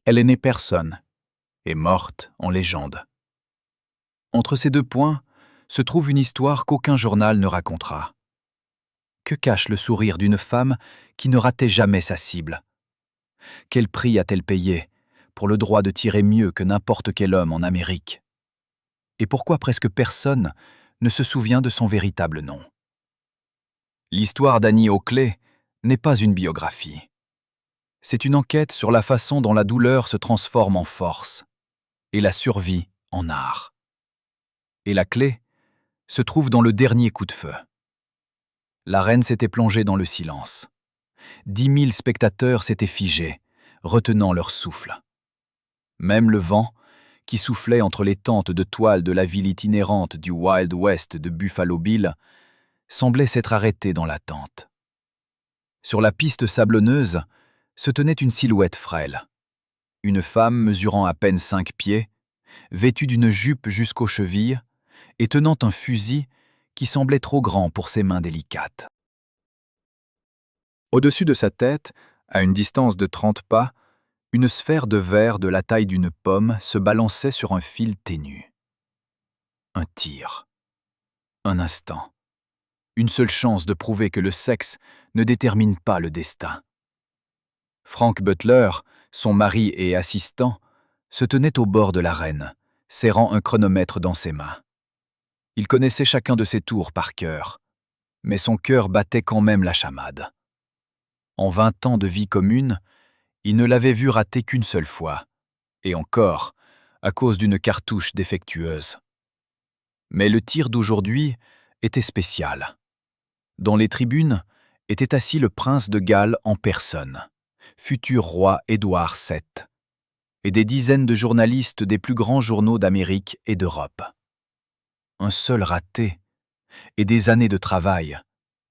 Elle est née personne et morte en légende. Entre ces deux points se trouve une histoire qu'aucun journal ne racontera. Que cache le sourire d'une femme qui ne ratait jamais sa cible? Quel prix a-t-elle payé pour le droit de tirer mieux que n'importe quel homme en Amérique? Et pourquoi presque personne ne se souvient de son véritable nom? L'histoire d'Annie Oakley n'est pas une biographie. C'est une enquête sur la façon dont la douleur se transforme en force et la survie en art. Et la clé se trouve dans le dernier coup de feu. La reine s'était plongée dans le silence. 10 000 spectateurs s'étaient figés, retenant leur souffle. Même le vent, qui soufflait entre les tentes de toile de la ville itinérante du Wild West de Buffalo Bill, semblait s'être arrêté dans l'attente. Sur la piste sablonneuse se tenait une silhouette frêle. Une femme mesurant à peine 5 pieds, vêtue d'une jupe jusqu'aux chevilles et tenant un fusil qui semblait trop grand pour ses mains délicates. Au-dessus de sa tête, à une distance de 30 pas, une sphère de verre de la taille d'une pomme se balançait sur un fil ténu. Un tir. Un instant. Une seule chance de prouver que le sexe ne détermine pas le destin. Frank Butler, son mari et assistant, se tenait au bord de la reine, serrant un chronomètre dans ses mains. Il connaissait chacun de ses tours par cœur, mais son cœur battait quand même la chamade. En 20 ans de vie commune, il ne l'avait vue rater qu'une seule fois, et encore, à cause d'une cartouche défectueuse. Mais le tir d'aujourd'hui était spécial. Dans les tribunes était assis le prince de Galles en personne, futur roi Édouard VII, et des dizaines de journalistes des plus grands journaux d'Amérique et d'Europe. Un seul raté, et des années de travail,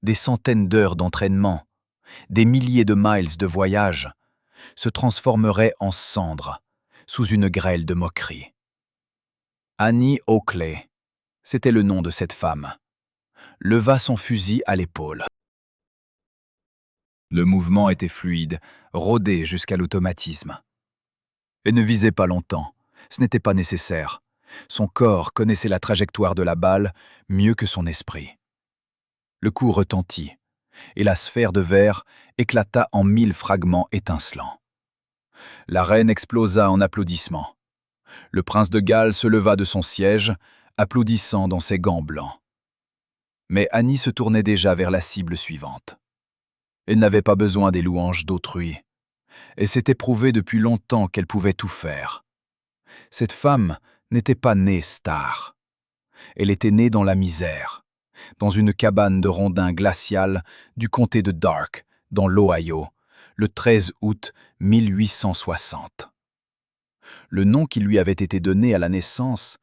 des centaines d'heures d'entraînement, des milliers de miles de voyage, se transformeraient en cendres sous une grêle de moqueries. Annie Oakley, c'était le nom de cette femme, leva son fusil à l'épaule. Le mouvement était fluide, rodé jusqu'à l'automatisme. Elle ne visait pas longtemps, ce n'était pas nécessaire. Son corps connaissait la trajectoire de la balle mieux que son esprit. Le coup retentit, et la sphère de verre éclata en 1000 fragments étincelants. La reine explosa en applaudissements. Le prince de Galles se leva de son siège, applaudissant dans ses gants blancs. Mais Annie se tournait déjà vers la cible suivante. Elle n'avait pas besoin des louanges d'autrui. Elle s'était prouvé depuis longtemps qu'elle pouvait tout faire. Cette femme n'était pas née star. Elle était née dans la misère, dans une cabane de rondins glaciales du comté de Darke, dans l'Ohio, le 13 août 1860. Le nom qui lui avait été donné à la naissance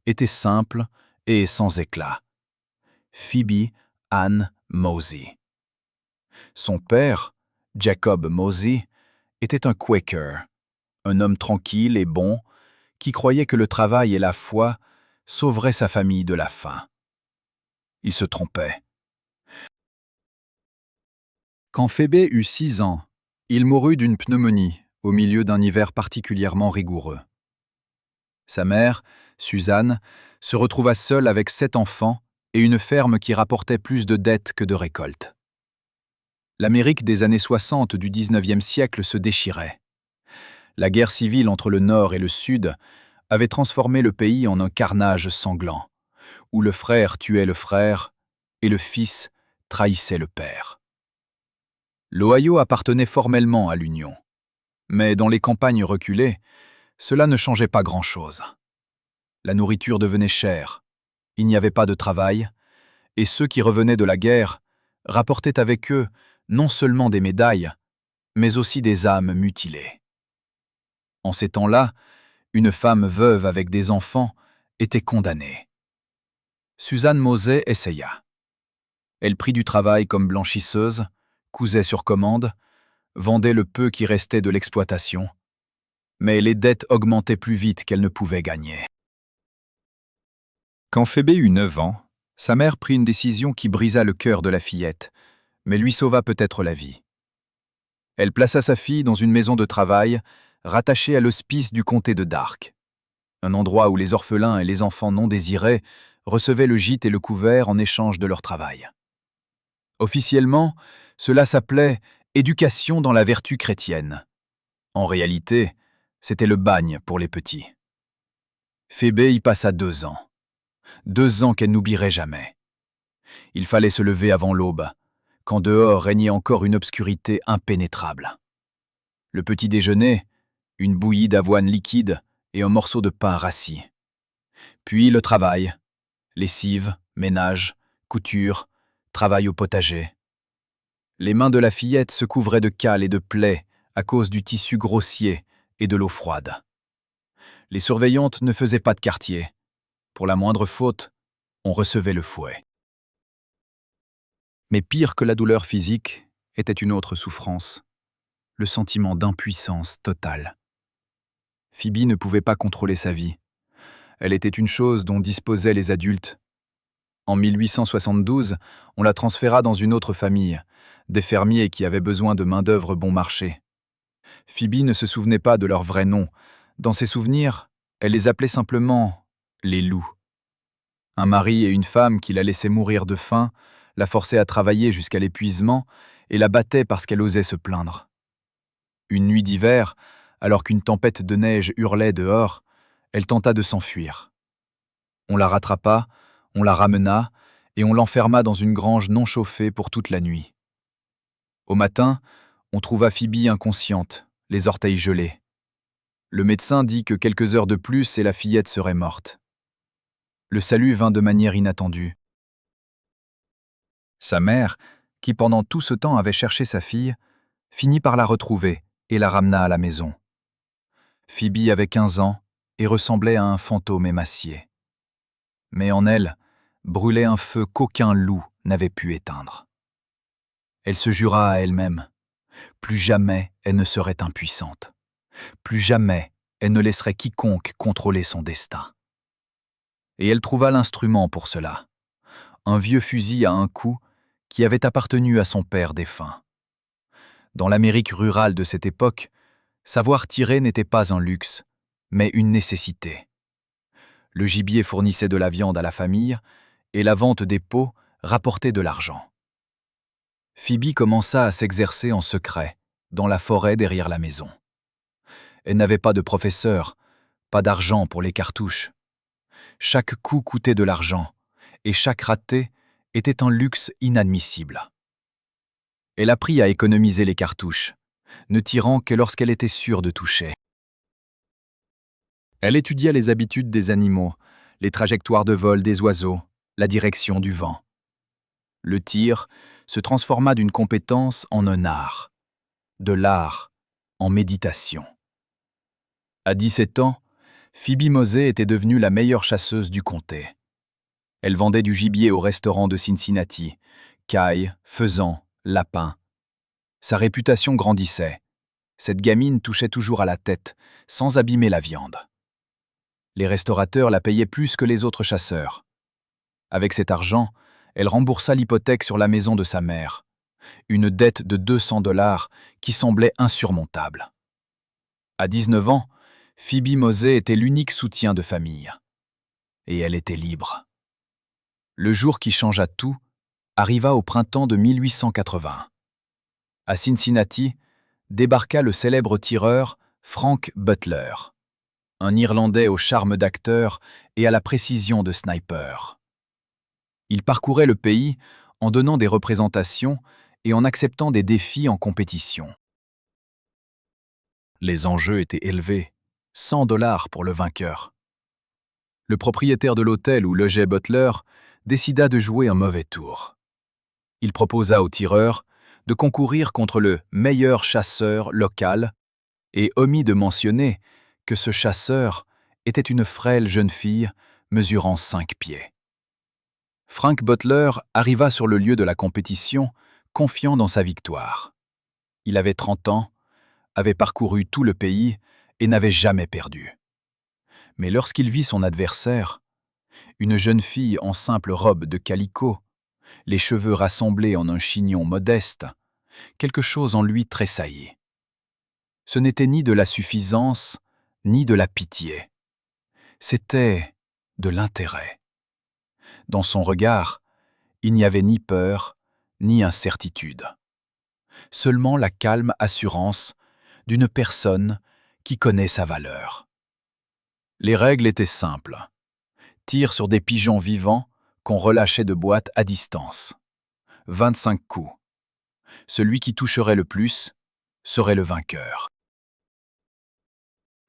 était simple et sans éclat. Phoebe Ann Mosey. Son père, Jacob Mosey, était un Quaker, un homme tranquille et bon qui croyait que le travail et la foi sauveraient sa famille de la faim. Il se trompait. Quand Phoebe eut 6 ans, il mourut d'une pneumonie au milieu d'un hiver particulièrement rigoureux. Sa mère, Suzanne, se retrouva seule avec 7 enfants et une ferme qui rapportait plus de dettes que de récoltes. L'Amérique des années 60 du 19e siècle se déchirait. La guerre civile entre le Nord et le Sud avait transformé le pays en un carnage sanglant, où le frère tuait le frère et le fils trahissait le père. L'Ohio appartenait formellement à l'Union, mais dans les campagnes reculées, cela ne changeait pas grand-chose. La nourriture devenait chère, il n'y avait pas de travail, et ceux qui revenaient de la guerre rapportaient avec eux non seulement des médailles, mais aussi des âmes mutilées. En ces temps-là, une femme veuve avec des enfants était condamnée. Suzanne Mosey essaya. Elle prit du travail comme blanchisseuse, cousait sur commande, vendait le peu qui restait de l'exploitation, mais les dettes augmentaient plus vite qu'elle ne pouvait gagner. Quand Phoebe eut 9 ans, sa mère prit une décision qui brisa le cœur de la fillette, mais lui sauva peut-être la vie. Elle plaça sa fille dans une maison de travail, rattaché à l'hospice du comté de Dark, un endroit où les orphelins et les enfants non désirés recevaient le gîte et le couvert en échange de leur travail. Officiellement, cela s'appelait « éducation dans la vertu chrétienne ». En réalité, c'était le bagne pour les petits. Phébé y passa 2 ans. 2 ans qu'elle n'oublierait jamais. Il fallait se lever avant l'aube, quand dehors régnait encore une obscurité impénétrable. Le petit déjeuner, une bouillie d'avoine liquide et un morceau de pain rassis. Puis le travail, lessive, ménage, couture, travail au potager. Les mains de la fillette se couvraient de cales et de plaies à cause du tissu grossier et de l'eau froide. Les surveillantes ne faisaient pas de quartier. Pour la moindre faute, on recevait le fouet. Mais pire que la douleur physique était une autre souffrance, le sentiment d'impuissance totale. Phoebe ne pouvait pas contrôler sa vie. Elle était une chose dont disposaient les adultes. En 1872, on la transféra dans une autre famille, des fermiers qui avaient besoin de main-d'œuvre bon marché. Phoebe ne se souvenait pas de leur vrai nom. Dans ses souvenirs, elle les appelait simplement les loups. Un mari et une femme qui la laissaient mourir de faim, la forçaient à travailler jusqu'à l'épuisement et la battaient parce qu'elle osait se plaindre. Une nuit d'hiver, alors qu'une tempête de neige hurlait dehors, elle tenta de s'enfuir. On la rattrapa, on la ramena et on l'enferma dans une grange non chauffée pour toute la nuit. Au matin, on trouva Phoebe inconsciente, les orteils gelés. Le médecin dit que quelques heures de plus et la fillette serait morte. Le salut vint de manière inattendue. Sa mère, qui pendant tout ce temps avait cherché sa fille, finit par la retrouver et la ramena à la maison. Phoebe avait 15 ans et ressemblait à un fantôme émacié. Mais en elle, brûlait un feu qu'aucun loup n'avait pu éteindre. Elle se jura à elle-même. Plus jamais elle ne serait impuissante. Plus jamais elle ne laisserait quiconque contrôler son destin. Et elle trouva l'instrument pour cela. Un vieux fusil à un coup qui avait appartenu à son père défunt. Dans l'Amérique rurale de cette époque, savoir tirer n'était pas un luxe, mais une nécessité. Le gibier fournissait de la viande à la famille et la vente des peaux rapportait de l'argent. Phoebe commença à s'exercer en secret, dans la forêt derrière la maison. Elle n'avait pas de professeur, pas d'argent pour les cartouches. Chaque coup coûtait de l'argent, et chaque raté était un luxe inadmissible. Elle apprit à économiser les cartouches, ne tirant que lorsqu'elle était sûre de toucher. Elle étudia les habitudes des animaux, les trajectoires de vol des oiseaux, la direction du vent. Le tir se transforma d'une compétence en un art, de l'art en méditation. À 17 ans, Phoebe Mosey était devenue la meilleure chasseuse du comté. Elle vendait du gibier au restaurant de Cincinnati, cailles, faisans, lapins. Sa réputation grandissait. Cette gamine touchait toujours à la tête, sans abîmer la viande. Les restaurateurs la payaient plus que les autres chasseurs. Avec cet argent, elle remboursa l'hypothèque sur la maison de sa mère, une dette de $200 qui semblait insurmontable. À 19 ans, Phoebe Mosey était l'unique soutien de famille. Et elle était libre. Le jour qui changea tout arriva au printemps de 1880. À Cincinnati, débarqua le célèbre tireur Frank Butler, un Irlandais au charme d'acteur et à la précision de sniper. Il parcourait le pays en donnant des représentations et en acceptant des défis en compétition. Les enjeux étaient élevés, $100 pour le vainqueur. Le propriétaire de l'hôtel où logeait Butler décida de jouer un mauvais tour. Il proposa au tireur de concourir contre le meilleur chasseur local et omit de mentionner que ce chasseur était une frêle jeune fille mesurant 5 pieds. Frank Butler arriva sur le lieu de la compétition, confiant dans sa victoire. Il avait 30 ans, avait parcouru tout le pays et n'avait jamais perdu. Mais lorsqu'il vit son adversaire, une jeune fille en simple robe de calicot, les cheveux rassemblés en un chignon modeste, quelque chose en lui tressaillit. Ce n'était ni de la suffisance, ni de la pitié. C'était de l'intérêt. Dans son regard, il n'y avait ni peur, ni incertitude. Seulement la calme assurance d'une personne qui connaît sa valeur. Les règles étaient simples. Tir sur des pigeons vivants qu'on relâchait de boîte à distance. 25 coups. Celui qui toucherait le plus serait le vainqueur.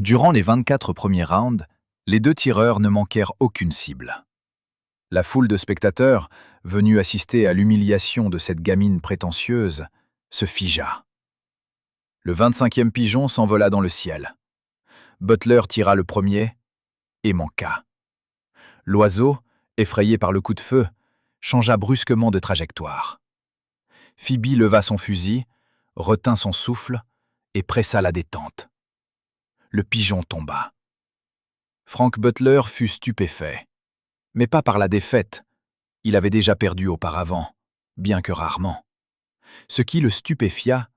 Durant les 24 premiers rounds, les deux tireurs ne manquèrent aucune cible. La foule de spectateurs, venus assister à l'humiliation de cette gamine prétentieuse, se figea. Le 25e pigeon s'envola dans le ciel. Butler tira le premier et manqua. L'oiseau, effrayé par le coup de feu, changea brusquement de trajectoire. Phoebe leva son fusil, retint son souffle et pressa la détente. Le pigeon tomba. Frank Butler fut stupéfait, mais pas par la défaite. Il avait déjà perdu auparavant, bien que rarement. Ce qui le stupéfia,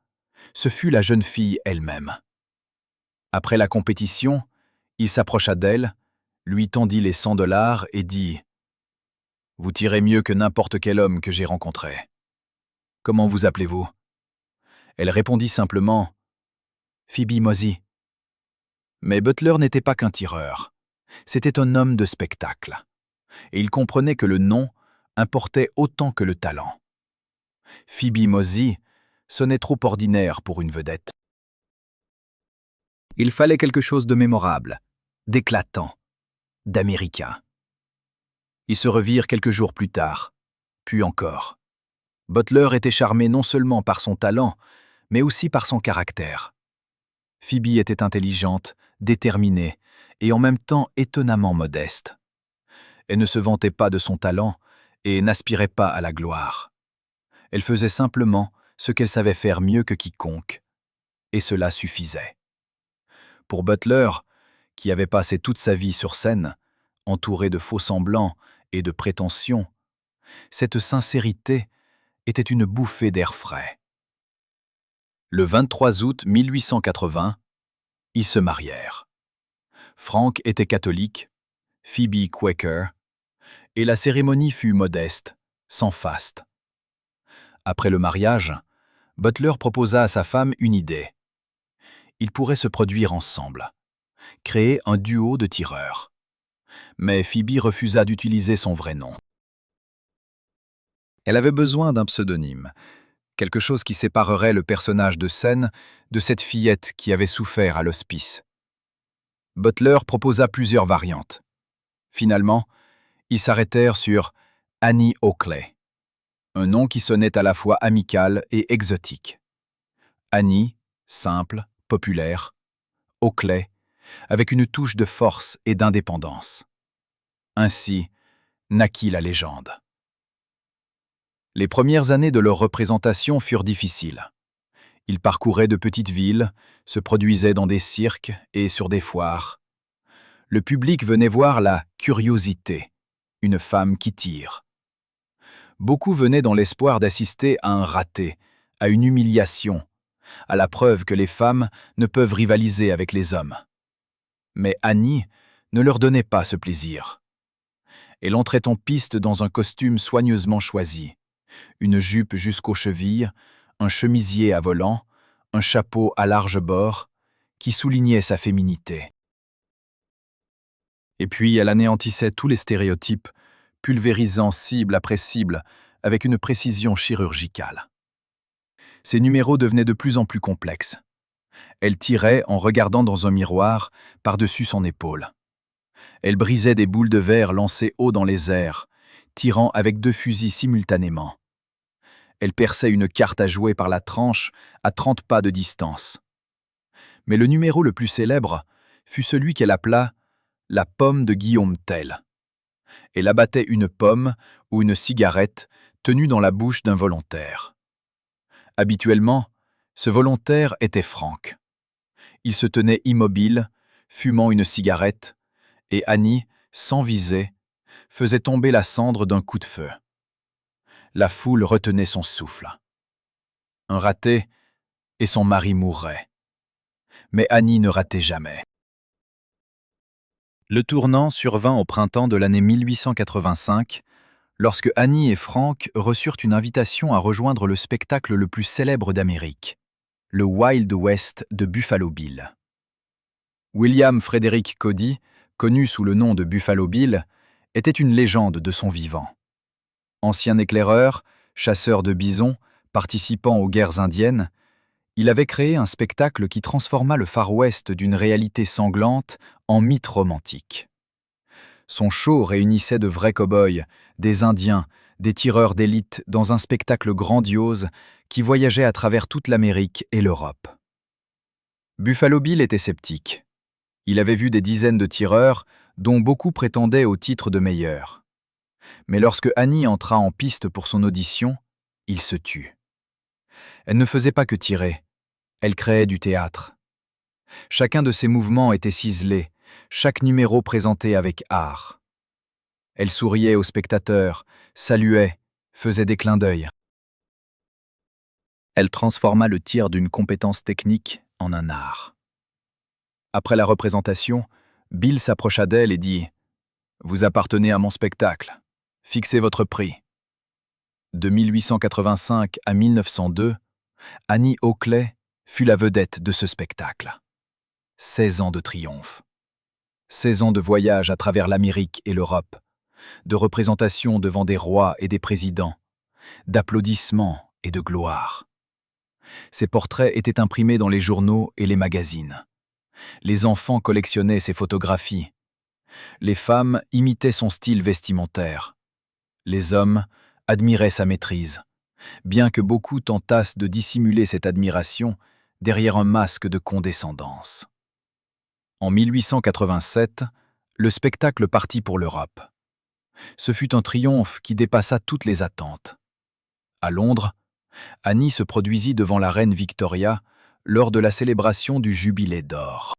ce fut la jeune fille elle-même. Après la compétition, il s'approcha d'elle, lui tendit les $100 et dit « Vous tirez mieux que n'importe quel homme que j'ai rencontré. Comment vous appelez-vous » Elle répondit simplement « Phoebe Mosey ». Mais Butler n'était pas qu'un tireur. C'était un homme de spectacle. Et il comprenait que le nom importait autant que le talent. Phoebe Mosey sonnait trop ordinaire pour une vedette. Il fallait quelque chose de mémorable, d'éclatant, d'américain. Ils se revirent quelques jours plus tard, puis encore. Butler était charmé non seulement par son talent, mais aussi par son caractère. Phoebe était intelligente, déterminée et en même temps étonnamment modeste. Elle ne se vantait pas de son talent et n'aspirait pas à la gloire. Elle faisait simplement ce qu'elle savait faire mieux que quiconque, et cela suffisait. Pour Butler, qui avait passé toute sa vie sur scène, entouré de faux-semblants et de prétentions, cette sincérité était une bouffée d'air frais. Le 23 août 1880, ils se marièrent. Frank était catholique, Phoebe Quaker, et la cérémonie fut modeste, sans faste. Après le mariage, Butler proposa à sa femme une idée. Ils pourraient se produire ensemble, créer un duo de tireurs. Mais Phoebe refusa d'utiliser son vrai nom. Elle avait besoin d'un pseudonyme, quelque chose qui séparerait le personnage de scène de cette fillette qui avait souffert à l'hospice. Butler proposa plusieurs variantes. Finalement, ils s'arrêtèrent sur Annie Oakley, un nom qui sonnait à la fois amical et exotique. Annie, simple, populaire. Oakley, avec une touche de force et d'indépendance. Ainsi naquit la légende. Les premières années de leur représentation furent difficiles. Ils parcouraient de petites villes, se produisaient dans des cirques et sur des foires. Le public venait voir la curiosité, une femme qui tire. Beaucoup venaient dans l'espoir d'assister à un raté, à une humiliation, à la preuve que les femmes ne peuvent rivaliser avec les hommes. Mais Annie ne leur donnait pas ce plaisir. Elle entrait en piste dans un costume soigneusement choisi, une jupe jusqu'aux chevilles, un chemisier à volants, un chapeau à large bord, qui soulignait sa féminité. Et puis elle anéantissait tous les stéréotypes, pulvérisant cible après cible avec une précision chirurgicale. Ses numéros devenaient de plus en plus complexes. Elle tirait en regardant dans un miroir par-dessus son épaule. Elle brisait des boules de verre lancées haut dans les airs, tirant avec 2 fusils simultanément. Elle perçait une carte à jouer par la tranche à 30 pas de distance. Mais le numéro le plus célèbre fut celui qu'elle appela « la pomme de Guillaume Tell ». Elle abattait une pomme ou une cigarette tenue dans la bouche d'un volontaire. Habituellement, ce volontaire était Frank. Il se tenait immobile, fumant une cigarette, et Annie, sans viser, faisait tomber la cendre d'un coup de feu. La foule retenait son souffle. Un raté, et son mari mourrait. Mais Annie ne ratait jamais. Le tournant survint au printemps de l'année 1885, lorsque Annie et Frank reçurent une invitation à rejoindre le spectacle le plus célèbre d'Amérique, le Wild West de Buffalo Bill. William Frederick Cody, connu sous le nom de Buffalo Bill, était une légende de son vivant. Ancien éclaireur, chasseur de bisons, participant aux guerres indiennes, il avait créé un spectacle qui transforma le Far West d'une réalité sanglante en mythe romantique. Son show réunissait de vrais cow-boys, des Indiens, des tireurs d'élite dans un spectacle grandiose qui voyageait à travers toute l'Amérique et l'Europe. Buffalo Bill était sceptique. Il avait vu des dizaines de tireurs, dont beaucoup prétendaient au titre de meilleur. Mais lorsque Annie entra en piste pour son audition, il se tut. Elle ne faisait pas que tirer, elle créait du théâtre. Chacun de ses mouvements était ciselé, chaque numéro présenté avec art. Elle souriait aux spectateurs, saluait, faisait des clins d'œil. Elle transforma le tir d'une compétence technique en un art. Après la représentation, Bill s'approcha d'elle et dit « Vous appartenez à mon spectacle. Fixez votre prix. » De 1885 à 1902, Annie Oakley fut la vedette de ce spectacle. 16 ans de triomphe. 16 ans de voyage à travers l'Amérique et l'Europe, de représentations devant des rois et des présidents, d'applaudissements et de gloire. Ses portraits étaient imprimés dans les journaux et les magazines. Les enfants collectionnaient ses photographies. Les femmes imitaient son style vestimentaire. Les hommes admiraient sa maîtrise, bien que beaucoup tentassent de dissimuler cette admiration derrière un masque de condescendance. En 1887, le spectacle partit pour l'Europe. Ce fut un triomphe qui dépassa toutes les attentes. À Londres, Annie se produisit devant la reine Victoria lors de la célébration du Jubilé d'or.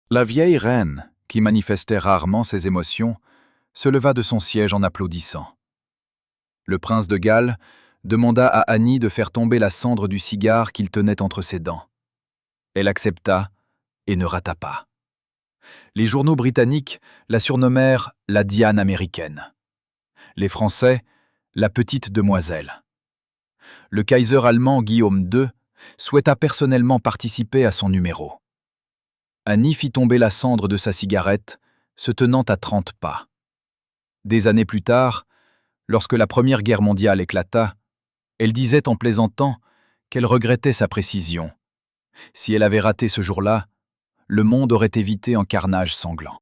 La vieille reine, qui manifestait rarement ses émotions, se leva de son siège en applaudissant. Le prince de Galles demanda à Annie de faire tomber la cendre du cigare qu'il tenait entre ses dents. Elle accepta et ne rata pas. Les journaux britanniques la surnommèrent la Diane américaine. Les Français, la petite demoiselle. Le Kaiser allemand Guillaume II souhaita personnellement participer à son numéro. Annie fit tomber la cendre de sa cigarette, se tenant à 30 pas. Des années plus tard, lorsque la Première Guerre mondiale éclata, elle disait en plaisantant qu'elle regrettait sa précision. Si elle avait raté ce jour-là, le monde aurait évité un carnage sanglant.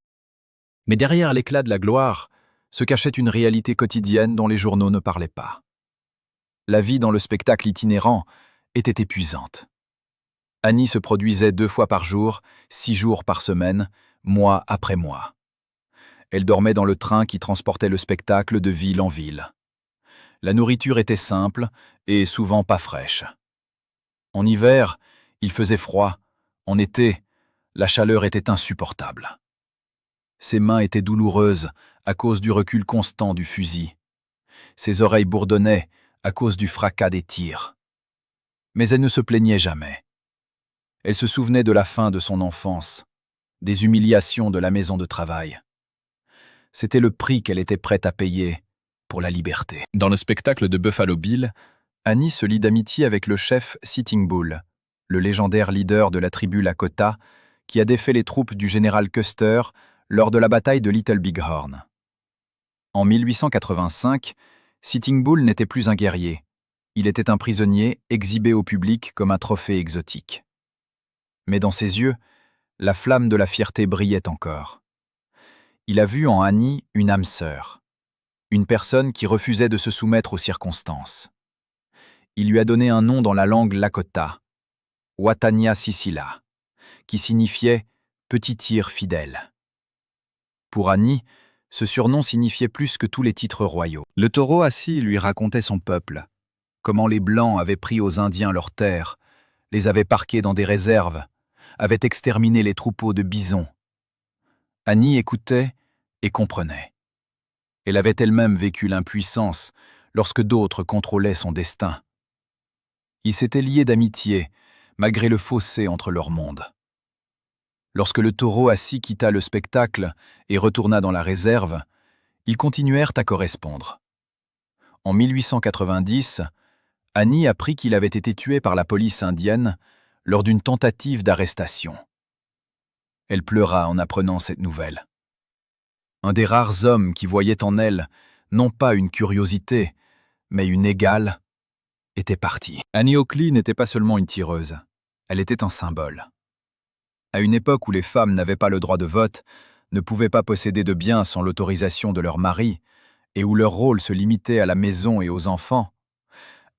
Mais derrière l'éclat de la gloire se cachait une réalité quotidienne dont les journaux ne parlaient pas. La vie dans le spectacle itinérant était épuisante. Annie se produisait 2 fois par jour, 6 jours par semaine, mois après mois. Elle dormait dans le train qui transportait le spectacle de ville en ville. La nourriture était simple et souvent pas fraîche. En hiver, il faisait froid. En été, la chaleur était insupportable. Ses mains étaient douloureuses à cause du recul constant du fusil. Ses oreilles bourdonnaient à cause du fracas des tirs. Mais elle ne se plaignait jamais. Elle se souvenait de la fin de son enfance, des humiliations de la maison de travail. C'était le prix qu'elle était prête à payer pour la liberté. Dans le spectacle de Buffalo Bill, Annie se lie d'amitié avec le chef Sitting Bull, le légendaire leader de la tribu Lakota, qui a défait les troupes du général Custer lors de la bataille de Little Bighorn. En 1885, Sitting Bull n'était plus un guerrier. Il était un prisonnier exhibé au public comme un trophée exotique. Mais dans ses yeux, la flamme de la fierté brillait encore. Il a vu en Annie une âme sœur, une personne qui refusait de se soumettre aux circonstances. Il lui a donné un nom dans la langue Lakota, Watania Sisila, qui signifiait « petit tir fidèle ». Pour Annie, ce surnom signifiait plus que tous les titres royaux. Le taureau assis lui racontait son peuple, comment les Blancs avaient pris aux Indiens leurs terres, les avaient parqués dans des réserves, avaient exterminé les troupeaux de bisons. Annie écoutait et comprenait. Elle avait elle-même vécu l'impuissance lorsque d'autres contrôlaient son destin. Ils s'étaient liés d'amitié, malgré le fossé entre leurs mondes. Lorsque le taureau assis quitta le spectacle et retourna dans la réserve, ils continuèrent à correspondre. En 1890, Annie apprit qu'il avait été tué par la police indienne lors d'une tentative d'arrestation. Elle pleura en apprenant cette nouvelle. Un des rares hommes qui voyait en elle non pas une curiosité, mais une égale, était parti. Annie Oakley n'était pas seulement une tireuse, elle était un symbole. À une époque où les femmes n'avaient pas le droit de vote, ne pouvaient pas posséder de biens sans l'autorisation de leur mari, et où leur rôle se limitait à la maison et aux enfants,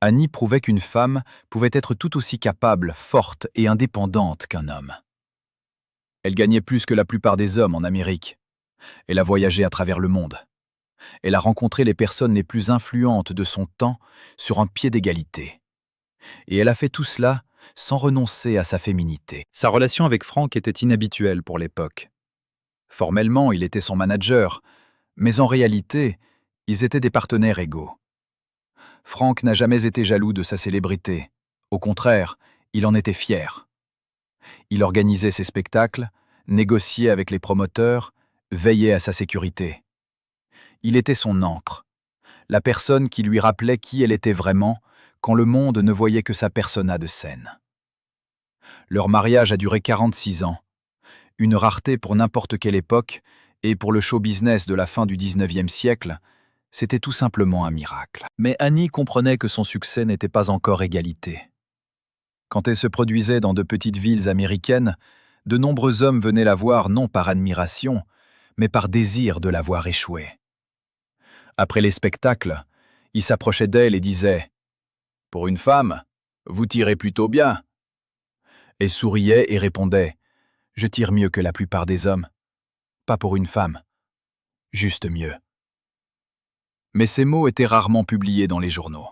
Annie prouvait qu'une femme pouvait être tout aussi capable, forte et indépendante qu'un homme. Elle gagnait plus que la plupart des hommes en Amérique. Elle a voyagé à travers le monde. Elle a rencontré les personnes les plus influentes de son temps sur un pied d'égalité. Et elle a fait tout cela sans renoncer à sa féminité. Sa relation avec Frank était inhabituelle pour l'époque. Formellement, il était son manager, mais en réalité, ils étaient des partenaires égaux. Frank n'a jamais été jaloux de sa célébrité. Au contraire, il en était fier. Il organisait ses spectacles, négociait avec les promoteurs, veillait à sa sécurité. Il était son ancre, la personne qui lui rappelait qui elle était vraiment quand le monde ne voyait que sa persona de scène. Leur mariage a duré 46 ans, une rareté pour n'importe quelle époque, et pour le show-business de la fin du 19e siècle, c'était tout simplement un miracle. Mais Annie comprenait que son succès n'était pas encore égalité. Quand elle se produisait dans de petites villes américaines, de nombreux hommes venaient la voir non par admiration, mais par désir de la voir échouer. Après les spectacles, ils s'approchaient d'elle et disaient « Pour une femme, vous tirez plutôt bien ». Elle souriait et répondait « Je tire mieux que la plupart des hommes. Pas pour une femme, juste mieux ». Mais ces mots étaient rarement publiés dans les journaux.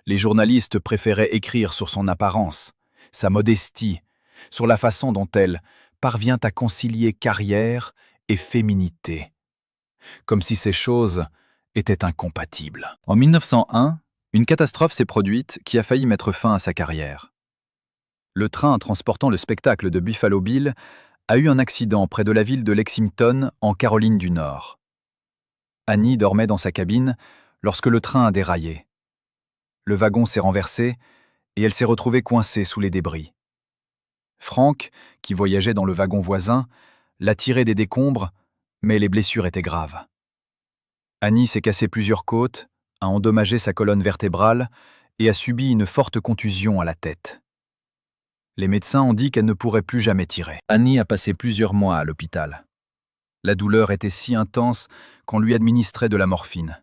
Les journalistes préféraient écrire sur son apparence, sa modestie, sur la façon dont elle parvient à concilier carrière et féminité, comme si ces choses étaient incompatibles. En 1901, une catastrophe s'est produite qui a failli mettre fin à sa carrière. Le train transportant le spectacle de Buffalo Bill a eu un accident près de la ville de Lexington, en Caroline du Nord. Annie dormait dans sa cabine lorsque le train a déraillé. Le wagon s'est renversé et elle s'est retrouvée coincée sous les débris. Frank, qui voyageait dans le wagon voisin, l'a tirée des décombres, mais les blessures étaient graves. Annie s'est cassé plusieurs côtes, a endommagé sa colonne vertébrale et a subi une forte contusion à la tête. Les médecins ont dit qu'elle ne pourrait plus jamais tirer. Annie a passé plusieurs mois à l'hôpital. La douleur était si intense qu'on lui administrait de la morphine.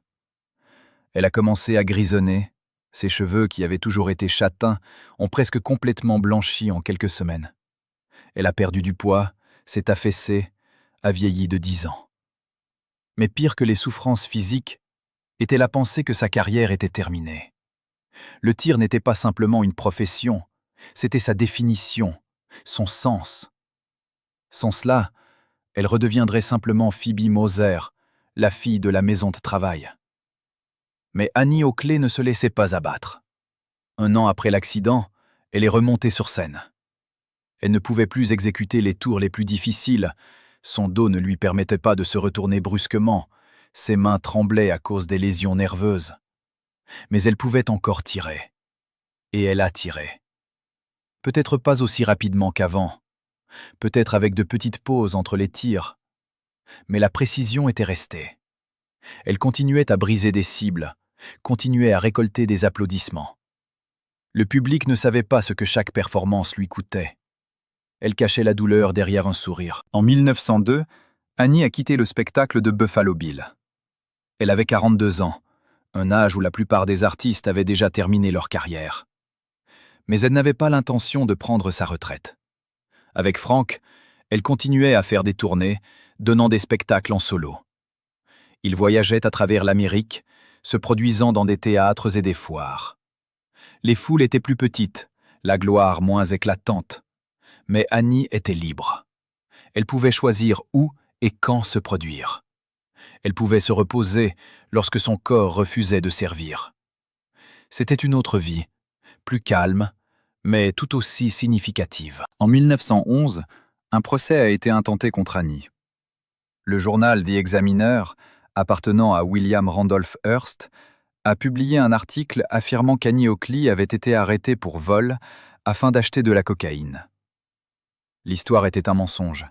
Elle a commencé à grisonner. Ses cheveux, qui avaient toujours été châtains, ont presque complètement blanchi en quelques semaines. Elle a perdu du poids, s'est affaissée, a vieilli de 10 ans. Mais pire que les souffrances physiques, était la pensée que sa carrière était terminée. Le tir n'était pas simplement une profession, c'était sa définition, son sens. Sans cela, elle redeviendrait simplement Phoebe Moser, la fille de la maison de travail. Mais Annie Oakley ne se laissait pas abattre. 1 an après l'accident, elle est remontée sur scène. Elle ne pouvait plus exécuter les tours les plus difficiles, son dos ne lui permettait pas de se retourner brusquement, ses mains tremblaient à cause des lésions nerveuses. Mais elle pouvait encore tirer. Et elle a tiré. Peut-être pas aussi rapidement qu'avant, peut-être avec de petites pauses entre les tirs, mais la précision était restée. Elle continuait à briser des cibles, continuait à récolter des applaudissements. Le public ne savait pas ce que chaque performance lui coûtait. Elle cachait la douleur derrière un sourire. En 1902, Annie a quitté le spectacle de Buffalo Bill. Elle avait 42 ans, un âge où la plupart des artistes avaient déjà terminé leur carrière. Mais elle n'avait pas l'intention de prendre sa retraite. Avec Frank, elle continuait à faire des tournées, donnant des spectacles en solo. Ils voyageaient à travers l'Amérique, se produisant dans des théâtres et des foires. Les foules étaient plus petites, la gloire moins éclatante. Mais Annie était libre. Elle pouvait choisir où et quand se produire. Elle pouvait se reposer lorsque son corps refusait de servir. C'était une autre vie, plus calme, mais tout aussi significative. En 1911, un procès a été intenté contre Annie. Le journal The Examiner, appartenant à William Randolph Hearst, a publié un article affirmant qu'Annie Oakley avait été arrêtée pour vol afin d'acheter de la cocaïne. L'histoire était un mensonge.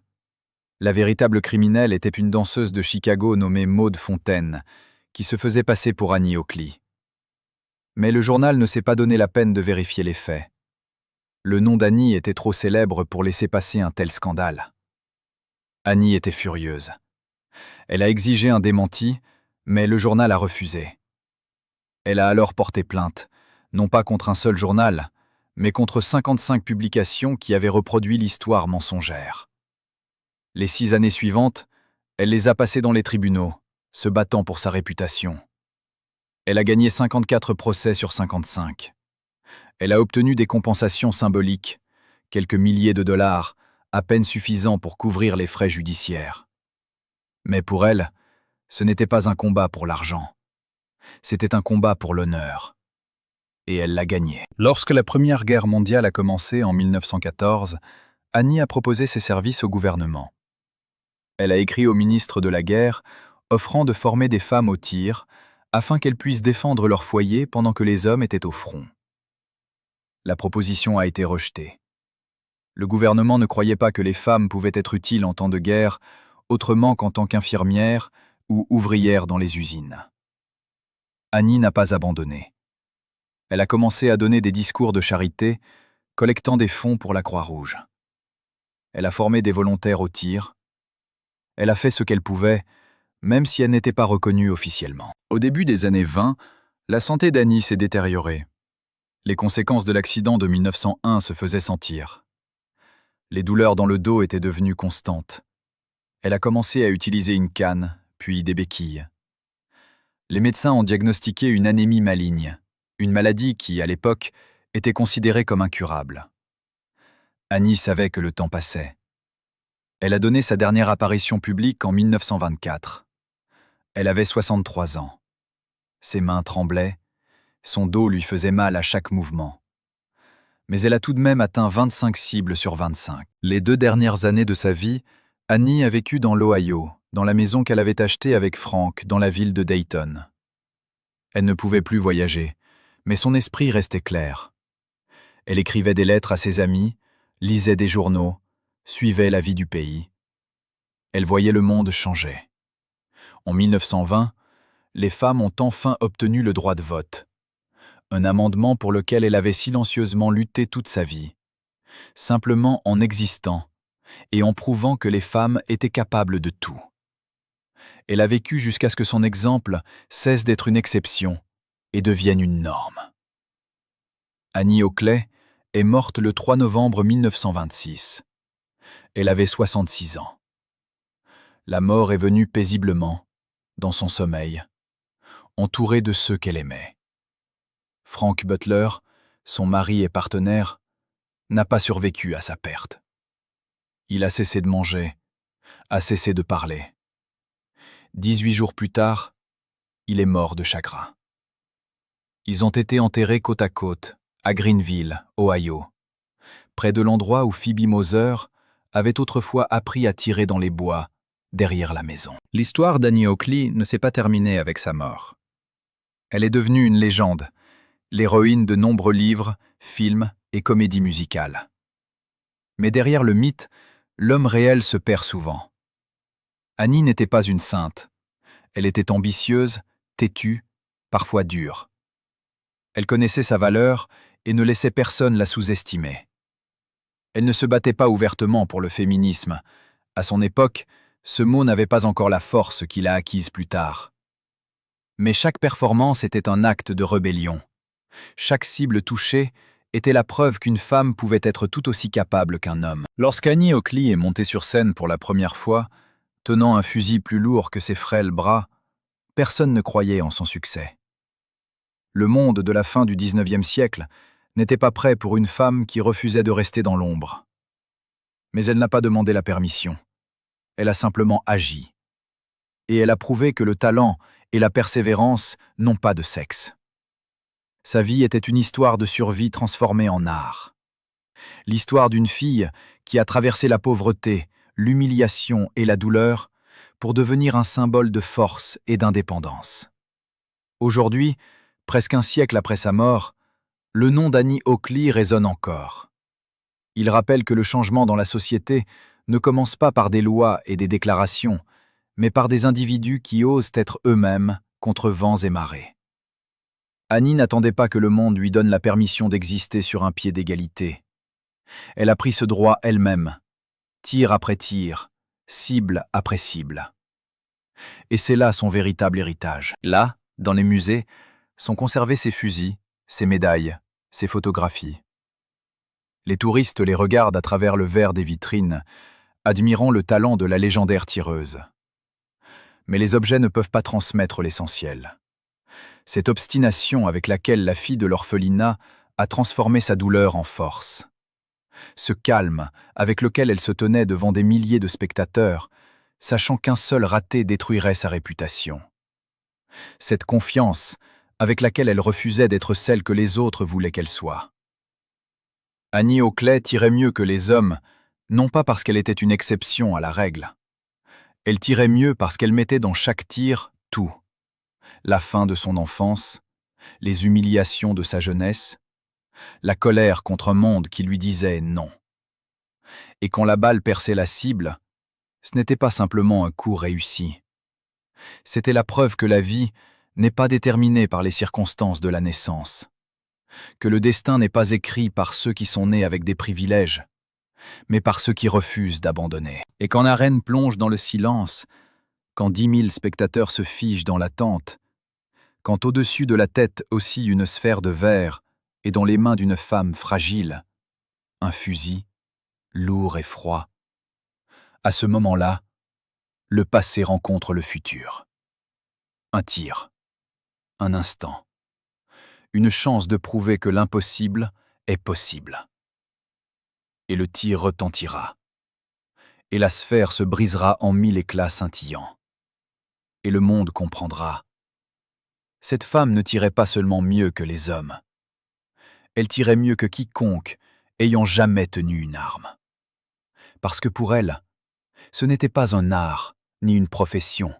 La véritable criminelle était une danseuse de Chicago nommée Maude Fontaine, qui se faisait passer pour Annie Oakley. Mais le journal ne s'est pas donné la peine de vérifier les faits. Le nom d'Annie était trop célèbre pour laisser passer un tel scandale. Annie était furieuse. Elle a exigé un démenti, mais le journal a refusé. Elle a alors porté plainte, non pas contre un seul journal, mais contre 55 publications qui avaient reproduit l'histoire mensongère. Les 6 années suivantes, elle les a passées dans les tribunaux, se battant pour sa réputation. Elle a gagné 54 procès sur 55. Elle a obtenu des compensations symboliques, quelques milliers de dollars, à peine suffisants pour couvrir les frais judiciaires. Mais pour elle, ce n'était pas un combat pour l'argent. C'était un combat pour l'honneur. Et elle l'a gagné. Lorsque la Première Guerre mondiale a commencé en 1914, Annie a proposé ses services au gouvernement. Elle a écrit au ministre de la Guerre, offrant de former des femmes au tir, afin qu'elles puissent défendre leur foyer pendant que les hommes étaient au front. La proposition a été rejetée. Le gouvernement ne croyait pas que les femmes pouvaient être utiles en temps de guerre, autrement qu'en tant qu'infirmières ou ouvrières dans les usines. Annie n'a pas abandonné. Elle a commencé à donner des discours de charité, collectant des fonds pour la Croix-Rouge. Elle a formé des volontaires au tir. Elle a fait ce qu'elle pouvait, même si elle n'était pas reconnue officiellement. Au début des années 20, la santé d'Annie s'est détériorée. Les conséquences de l'accident de 1901 se faisaient sentir. Les douleurs dans le dos étaient devenues constantes. Elle a commencé à utiliser une canne, puis des béquilles. Les médecins ont diagnostiqué une anémie maligne, une maladie qui, à l'époque, était considérée comme incurable. Annie savait que le temps passait. Elle a donné sa dernière apparition publique en 1924. Elle avait 63 ans. Ses mains tremblaient, son dos lui faisait mal à chaque mouvement. Mais elle a tout de même atteint 25 cibles sur 25. Les 2 dernières années de sa vie, Annie a vécu dans l'Ohio, dans la maison qu'elle avait achetée avec Frank dans la ville de Dayton. Elle ne pouvait plus voyager, mais son esprit restait clair. Elle écrivait des lettres à ses amis, lisait des journaux, suivait la vie du pays. Elle voyait le monde changer. En 1920, les femmes ont enfin obtenu le droit de vote. Un amendement pour lequel elle avait silencieusement lutté toute sa vie, simplement en existant et en prouvant que les femmes étaient capables de tout. Elle a vécu jusqu'à ce que son exemple cesse d'être une exception et devienne une norme. Annie Oakley est morte le 3 novembre 1926. Elle avait 66 ans. La mort est venue paisiblement, dans son sommeil, entourée de ceux qu'elle aimait. Frank Butler, son mari et partenaire, n'a pas survécu à sa perte. Il a cessé de manger, a cessé de parler. 18 jours plus tard, il est mort de chagrin. Ils ont été enterrés côte à côte, à Greenville, Ohio, près de l'endroit où Phoebe Moser avait autrefois appris à tirer dans les bois, derrière la maison. L'histoire d'Annie Oakley ne s'est pas terminée avec sa mort. Elle est devenue une légende, l'héroïne de nombreux livres, films et comédies musicales. Mais derrière le mythe, l'homme réel se perd souvent. Annie n'était pas une sainte. Elle était ambitieuse, têtue, parfois dure. Elle connaissait sa valeur et ne laissait personne la sous-estimer. Elle ne se battait pas ouvertement pour le féminisme. À son époque, ce mot n'avait pas encore la force qu'il a acquise plus tard. Mais chaque performance était un acte de rébellion. Chaque cible touchée était la preuve qu'une femme pouvait être tout aussi capable qu'un homme. Lorsqu'Annie Oakley est montée sur scène pour la première fois, tenant un fusil plus lourd que ses frêles bras, personne ne croyait en son succès. Le monde de la fin du XIXe siècle n'était pas prêt pour une femme qui refusait de rester dans l'ombre. Mais elle n'a pas demandé la permission. Elle a simplement agi. Et elle a prouvé que le talent et la persévérance n'ont pas de sexe. Sa vie était une histoire de survie transformée en art. L'histoire d'une fille qui a traversé la pauvreté, l'humiliation et la douleur pour devenir un symbole de force et d'indépendance. Aujourd'hui, presque un siècle après sa mort, le nom d'Annie Oakley résonne encore. Il rappelle que le changement dans la société ne commence pas par des lois et des déclarations, mais par des individus qui osent être eux-mêmes contre vents et marées. Annie n'attendait pas que le monde lui donne la permission d'exister sur un pied d'égalité. Elle a pris ce droit elle-même, tir après tir, cible après cible. Et c'est là son véritable héritage. Là, dans les musées, sont conservés ses fusils, ses médailles, ses photographies. Les touristes les regardent à travers le verre des vitrines, admirant le talent de la légendaire tireuse. Mais les objets ne peuvent pas transmettre l'essentiel. Cette obstination avec laquelle la fille de l'orphelinat a transformé sa douleur en force. Ce calme avec lequel elle se tenait devant des milliers de spectateurs, sachant qu'un seul raté détruirait sa réputation. Cette confiance avec laquelle elle refusait d'être celle que les autres voulaient qu'elle soit. Annie Oakley tirait mieux que les hommes, non pas parce qu'elle était une exception à la règle. Elle tirait mieux parce qu'elle mettait dans chaque tir tout. La faim de son enfance, les humiliations de sa jeunesse, la colère contre un monde qui lui disait non. Et quand la balle perçait la cible, ce n'était pas simplement un coup réussi. C'était la preuve que la vie n'est pas déterminée par les circonstances de la naissance, que le destin n'est pas écrit par ceux qui sont nés avec des privilèges, mais par ceux qui refusent d'abandonner. Et quand l'arène plonge dans le silence, quand 10 000 spectateurs se figent dans l'attente, quand au-dessus de la tête oscille une sphère de verre et dans les mains d'une femme fragile, un fusil, lourd et froid, à ce moment-là, le passé rencontre le futur. Un tir, un instant, une chance de prouver que l'impossible est possible. Et le tir retentira, et la sphère se brisera en 1000 éclats scintillants. Et le monde comprendra. Cette femme ne tirait pas seulement mieux que les hommes. Elle tirait mieux que quiconque ayant jamais tenu une arme. Parce que pour elle, ce n'était pas un art ni une profession.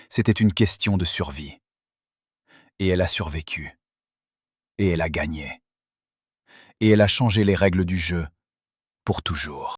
C'était une question de survie. Et elle a survécu. Et elle a gagné. Et elle a changé les règles du jeu pour toujours.